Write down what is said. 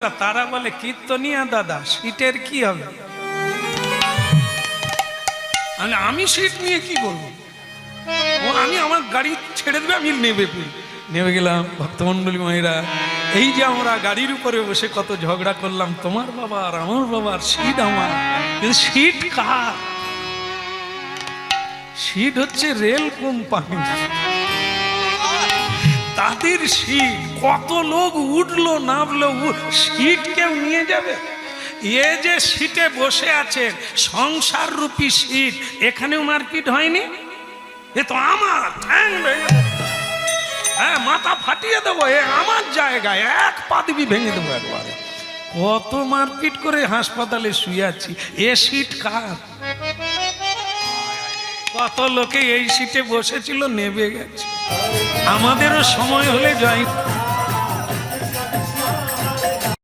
তারা বলে কীর্তনিয়া দাদা সিটের কি হবে? আমি সিট নিয়ে কি বলবো? আমি আমার গাড়ি ছেড়ে দেবে, আমি নেমে গেলাম। ভক্তমন্ডলী মায়েরা, এই যে আমরা গাড়ির উপরে বসে কত ঝগড়া করলাম, তোমার বাবা আর আমার বাবার সিট আমার, কিন্তু সিট কার? সিট হচ্ছে রেল কোম্পানি, তাদের সিট। কত লোক উঠলো নামলো, সিট কেউ নিয়ে যাবে? এ যে সিটে বসে আছেন, সংসার রূপী সিট, এখানেও মারপিট হয়নি? এ তো আমার, হ্যাঁ মাথা ফাটিয়ে দেবো, এ আমার জায়গায়, এক পা দিবি ভেঙে দেবো একবারে। কত মারপিট করে হাসপাতালে শুয়ে আছি, এ সিট কার? কত লোকে এই সিটে বসেছিল, নেবে গেছে। আমাদেরও সময় হলে যাই।